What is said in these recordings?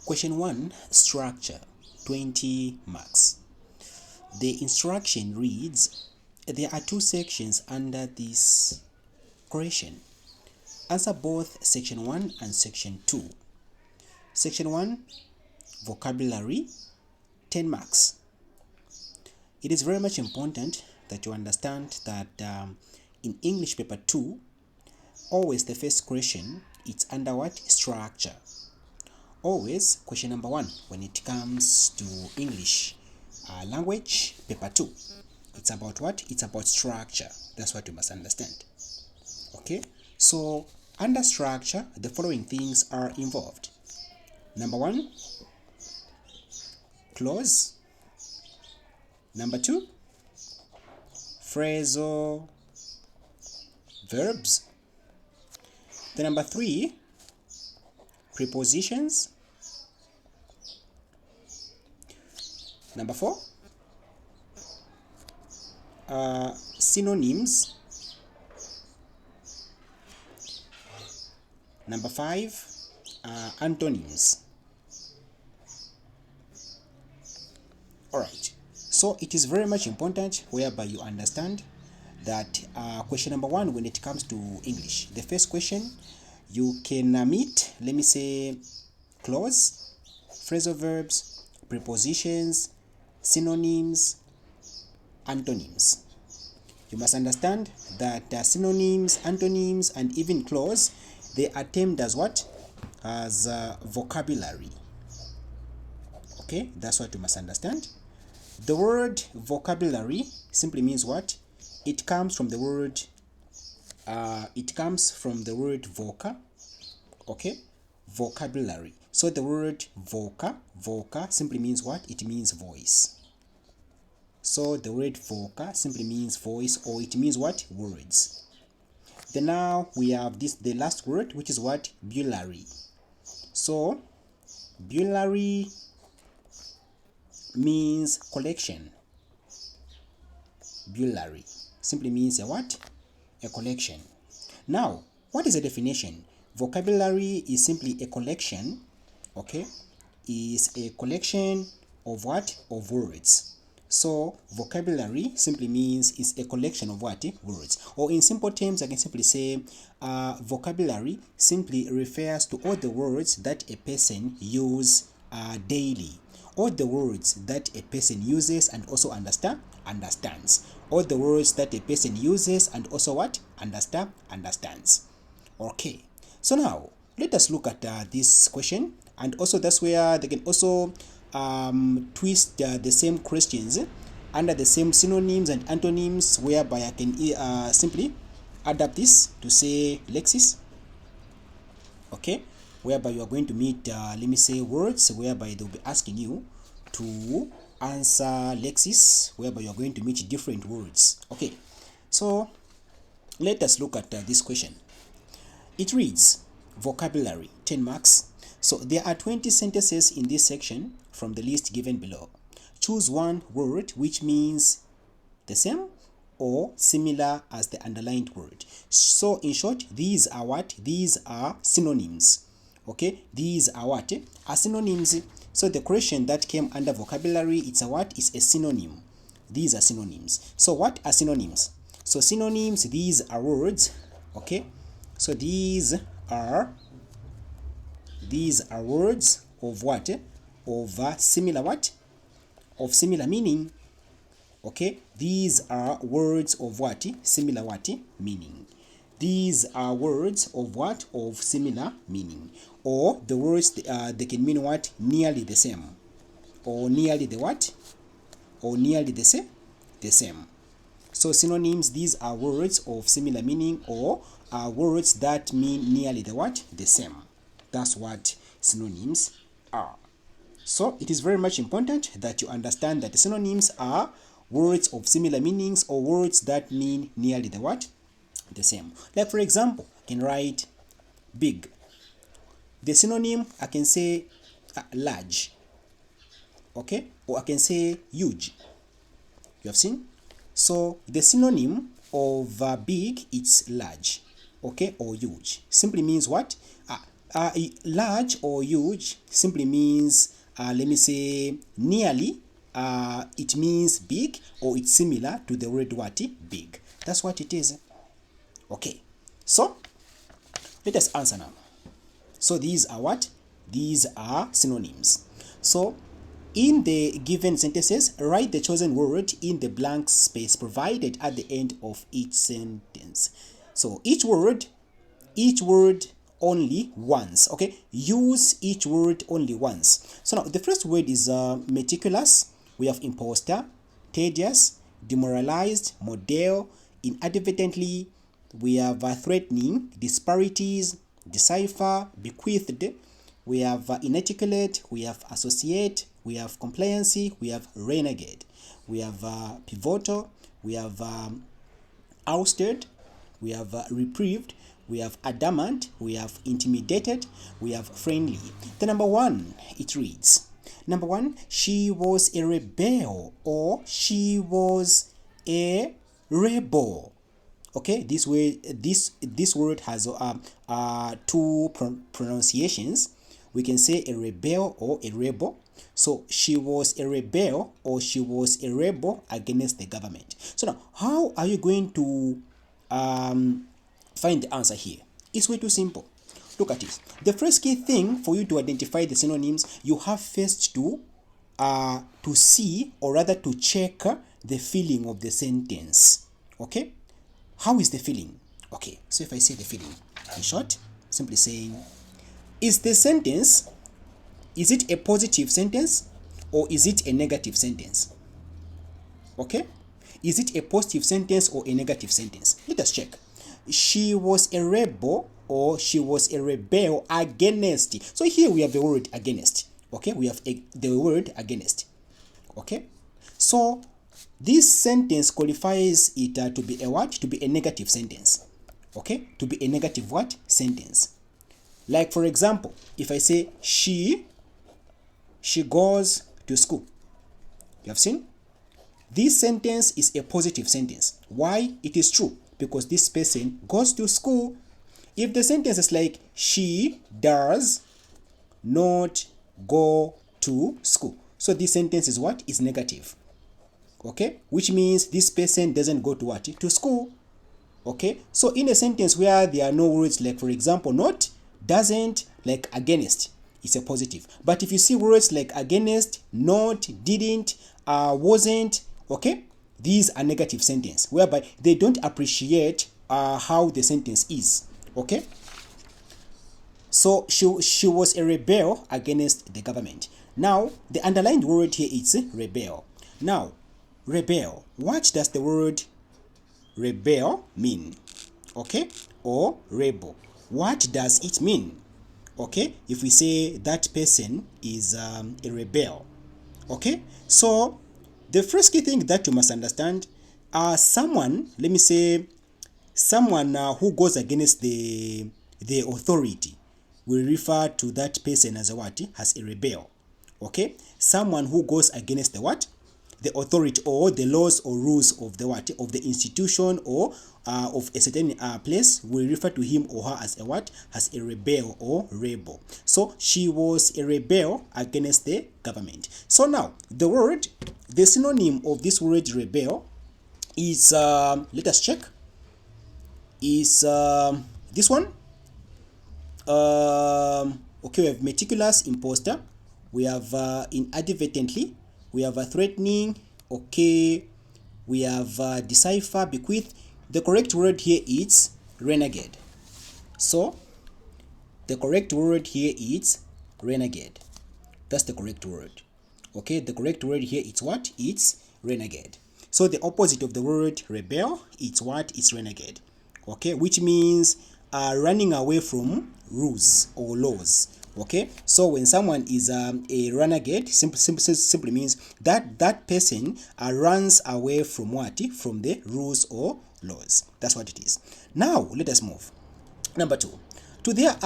Question 1, structure, 20 marks. The instruction reads, there are two sections under this question. Answer both section 1 and section 2. Section 1, vocabulary, 10 marks. It is very much important that you understand that in English paper 2, always the first question, it's under what? Structure. Always question number 1 when it comes to English language paper 2. It's about what? It's about structure. That's what you must understand. Okay? So under structure, the following things are involved. Number 1, clause. Number 2, phrasal verbs. Then number 3, prepositions. Number 4, synonyms. Number 5, antonyms. Alright, so it is very much important whereby you understand that question number 1 when it comes to English, the first question, you can meet, let me say, clause, phrasal verbs, prepositions, synonyms, antonyms. You must understand that synonyms, antonyms, and even clause, they are termed as what? As vocabulary. Okay, that's what you must understand. The word vocabulary simply means what? It comes from the word voca. Okay, vocabulary. So the word voca simply means what? It means voice. So the word voca simply means voice, or it means what? Words. Then now we have the last word, which is what? Bulary. So bulary means collection. Bulary simply means a what? A collection. Now, what is the definition? Vocabulary is simply a collection, okay? Is a collection of what? Of words. So vocabulary simply means it's a collection of what? Words. Or in simple terms, I can simply say vocabulary simply refers to all the words that a person uses daily. All the words that a person uses and also understands. All the words that a person uses and also what? Understands. Okay. So now, let us look at this question. And also that's where they can also twist the same questions under the same synonyms and antonyms, whereby I can simply adapt this to say lexis. Okay, whereby you are going to meet let me say words whereby they'll be asking you to answer lexis, whereby you are going to meet different words. Okay, so let us look at this question. It reads vocabulary, 10 marks. So there are 20 sentences in this section from the list given below. Choose one word which means the same or similar as the underlined word. So in short, these are what? These are synonyms. Okay, these are what? Are synonyms. So the question that came under vocabulary, it's a what? It's a synonym. These are synonyms. So what are synonyms? So synonyms, these are words. Okay, so these are words of what? Of similar what? Of similar meaning. Okay, these are words of what? Similar what? Meaning. These are words of what? Of similar meaning. Or the words, they can mean what? Nearly the same. Or nearly the what? Or nearly the same. So synonyms, these are words of similar meaning, or are words that mean nearly the what? The same. That's what synonyms are. So it is very much important that you understand that the synonyms are words of similar meanings, or words that mean nearly the what? The same. Like for example, I can write big. The synonym, I can say large. Okay? Or I can say huge. You have seen? So the synonym of big, it's large. Okay? Or huge. Simply means what? Large or huge simply means, let me say, nearly. It means big, or it's similar to the word what? Big. That's what it is. Okay, so let us answer now. So these are what? These are synonyms. So in the given sentences, write the chosen word in the blank space provided at the end of each sentence. So each word only once. Okay, use each word only once. So now the first word is meticulous. We have imposter, tedious, demoralized, model, inadvertently. We have threatening, disparities, decipher, bequeathed. We have inarticulate, we have associate, we have compliancy, we have renegade, we have pivotal, we have ousted, we have reprieved, we have adamant, we have intimidated, we have friendly. The number one, it reads, number one, she was a rebel, or she was a rebel. Okay, this word has two pronunciations. We can say a rebel or a rebel. So she was a rebel, or she was a rebel against the government. So now, how are you going to find the answer here? It's way too simple. Look at it. The first key thing for you to identify the synonyms, you have first to see, or rather to check the feeling of the sentence. Okay, how is the feeling? Okay, so if I say the feeling, in short, simply saying, is the sentence, is it a positive sentence, or is it a negative sentence? Okay, is it a positive sentence or a negative sentence? Let us check. She was a rebel, or she was a rebel against. So here we have the word against. Okay, we have the word against. Okay, so this sentence qualifies it to be a what? To be a negative sentence. Okay, to be a negative what? Sentence. Like for example, if I say she goes to school. You have seen? This sentence is a positive sentence. Why? It is true, because this person goes to school. If the sentence is like, she does not go to school, so this sentence is what? Is negative. Okay, which means this person doesn't go to what? To school. Okay, so in a sentence where there are no words like, for example, not, doesn't, like against, it's a positive. But if you see words like against, not, didn't, wasn't, okay, these are negative sentence, whereby they don't appreciate how the sentence is. Okay, so she was a rebel against the government. Now the underlined word here is rebel. Now rebel, what does the word rebel mean? Okay, or rebel, what does it mean? Okay, if we say that person is a rebel. Okay, so the first key thing that you must understand, someone, let me say, someone who goes against the authority, we refer to that person as a what? As a rebel. Okay, someone who goes against the what? The authority, or the laws or rules of the what? Of the institution, or of a certain place, we refer to him or her as a what? As a rebel or rebel. So she was a rebel against the government. So now the synonym of this word rebel is, let us check, is this one. Okay, we have meticulous, imposter, we have inadvertently, we have threatening, okay, we have decipher, bequeath. The correct word here is renegade. So the correct word here is renegade. That's the correct word. Okay, the correct word here is what? It's renegade. So the opposite of the word rebel, it's what? It's renegade. Okay, which means running away from rules or laws. Okay, so when someone is a renegade, simply means that that person runs away from what? From the rules or laws. That's what it is. Now let us move. Number two, to their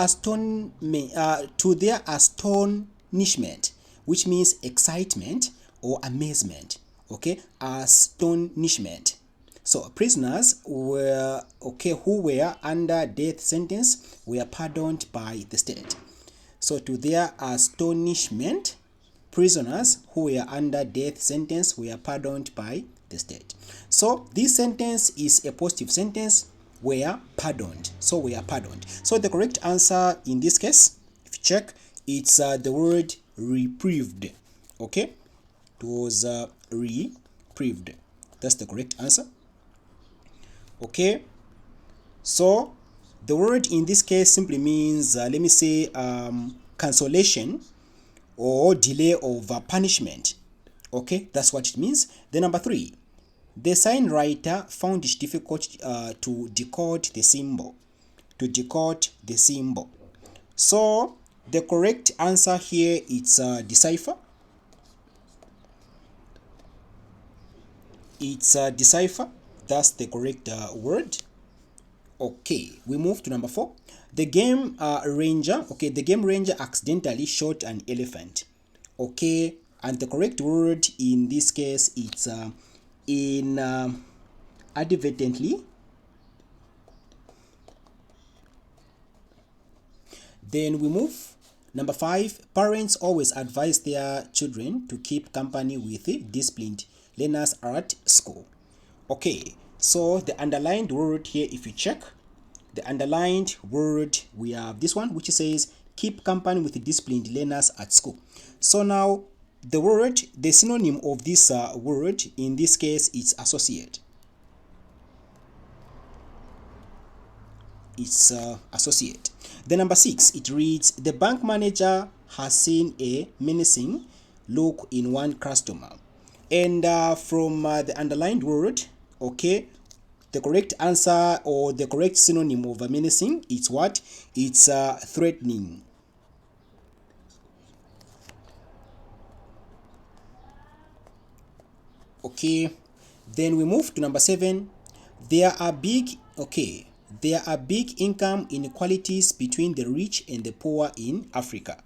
astonishment, which means excitement or amazement. Okay, astonishment. So prisoners were who were under death sentence were pardoned by the state. So to their astonishment, prisoners who were under death sentence were pardoned by the state. So this sentence is a positive sentence, were pardoned. So we are pardoned. So the correct answer in this case, if you check, it's the word reprieved. Okay, it was reprieved. That's the correct answer. Okay, so the word in this case simply means let me say cancellation or delay of punishment. Okay, that's what it means. Then number 3, the sign writer found it difficult to decode the symbol. So the correct answer here is decipher. It's decipher. That's the correct word. Okay, we move to number 4. The game ranger. Okay, the game ranger accidentally shot an elephant. Okay, and the correct word in this case it's inadvertently. Then we move. Number 5, parents always advise their children to keep company with disciplined learners at school. Okay, so the underlined word here, if you check, the underlined word, we have this one which says keep company with disciplined learners at school. So now the word, the synonym of this word in this case is associate. It's associate. The number 6, it reads, the bank manager has seen a menacing look in one customer. And from the underlined word, okay, the correct answer or the correct synonym of menacing, it's what? It's threatening. Okay, then we move to number 7. There are big income inequalities between the rich and the poor in Africa.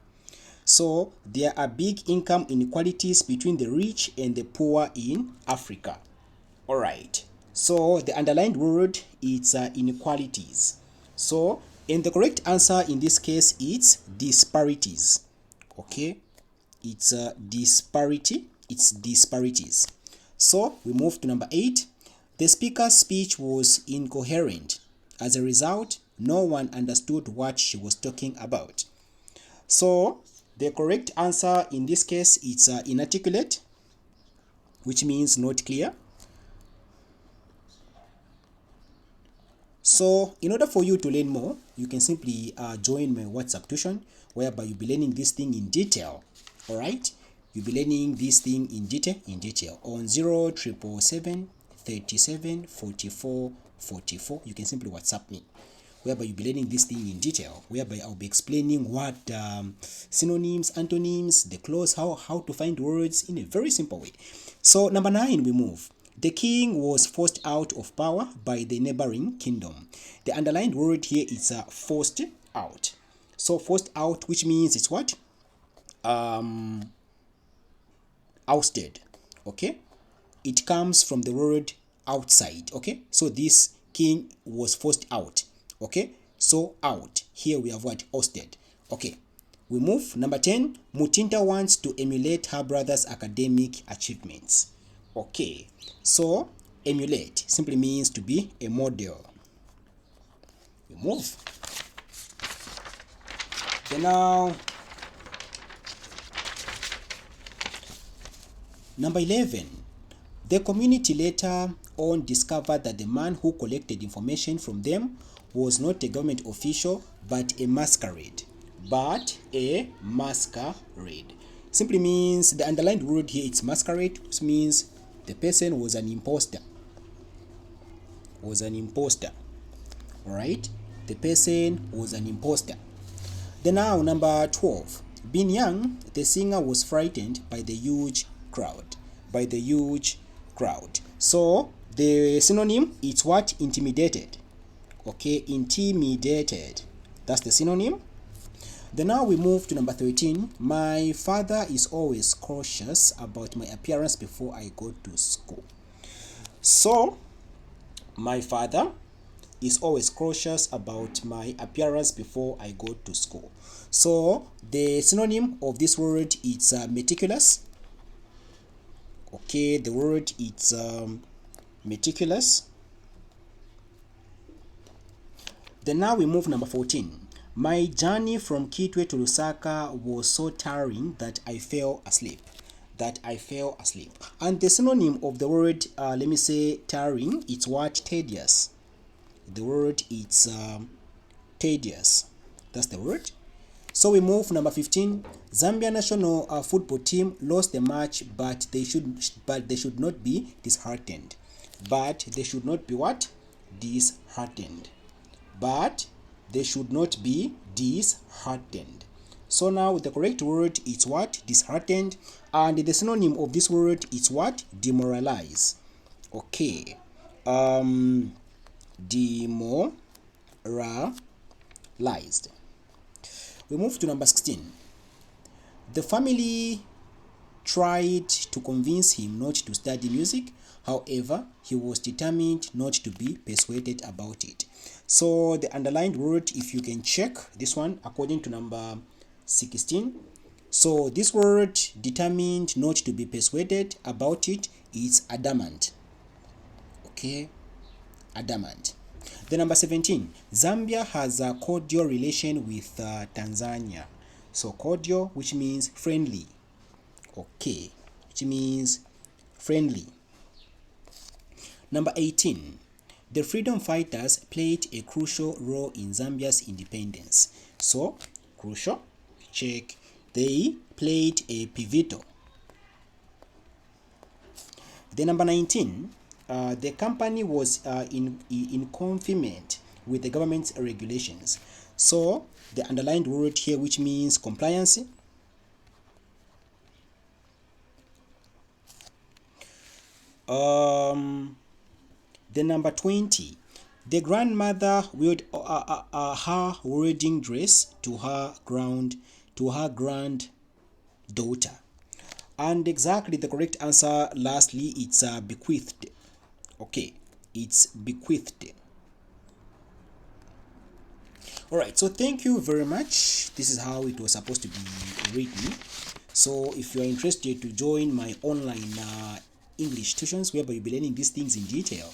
So there are big income inequalities between the rich and the poor in Africa. All right, so the underlined word is inequalities. So and the correct answer in this case it's disparities. Okay, it's disparities. So we move to number 8. The speaker's speech was incoherent. As a result, no one understood what she was talking about. So the correct answer in this case is inarticulate, which means not clear. So in order for you to learn more, you can simply join my WhatsApp tuition, whereby you'll be learning this thing in detail. All right, you'll be learning this thing in detail on 0777 37 44 44. You can simply WhatsApp me, whereby you'll be learning this thing in detail, whereby I'll be explaining what synonyms, antonyms, the clause, how to find words in a very simple way. So number 9, we move. The king was forced out of power by the neighboring kingdom. The underlined word here is forced out. So forced out, which means it's what? Ousted. Okay, it comes from the word outside. Okay, so this king was forced out. Okay, so out, here we have what? Ousted. Okay, we move. Number 10, Mutinda wants to emulate her brother's academic achievements. Okay, so emulate simply means to be a model. We move. Okay, now number 11, the community later on discovered that the man who collected information from them was not a government official but a masquerade. Simply means the underlined word here it's masquerade, which means the person was an imposter. All right, the person was an imposter. Then now number 12, being young, the singer was frightened by the huge crowd. So the synonym it's what? Intimidated. Okay, intimidated, that's the synonym. Then now we move to number 13. My father is always cautious about my appearance before I go to school. So My father is always cautious about my appearance before I go to school. So the synonym of this word is meticulous. Okay, the word is meticulous. Then now we move number 14. My journey from Kitwe to Lusaka was so tiring that I fell asleep. And the synonym of the word, let me say tiring, it's what? Tedious. The word is tedious. That's the word. So we move number 15. Zambia national football team lost the match, but they should not be disheartened. But they should not be what? Disheartened. But they should not be disheartened. So now the correct word is what? Disheartened. And the synonym of this word is what? Demoralize. Okay. Demoralized. We move to number 16. The family tried to convince him not to study music. However, he was determined not to be persuaded about it. So the underlined word, if you can check this one according to number 16. So this word, determined not to be persuaded about it, is adamant. Okay, adamant. The number 17. Zambia has a cordial relation with Tanzania. So cordial, which means friendly. Okay, which means friendly. Number 18. The freedom fighters played a crucial role in Zambia's independence. So crucial, check. They played a pivotal. The number 19. The company was in conformity with the government's regulations. So the underlined word here, which means compliance. The number 20. The grandmother wore her wedding dress to her granddaughter. And exactly the correct answer, lastly, it's bequeathed. Okay, it's bequeathed. Alright, so thank you very much. This is how it was supposed to be written. So if you are interested to join my online English tuitions whereby you'll be learning these things in detail,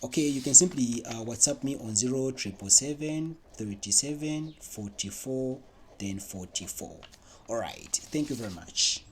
okay, you can simply WhatsApp me on 0777 37 44 then 44. Alright, thank you very much.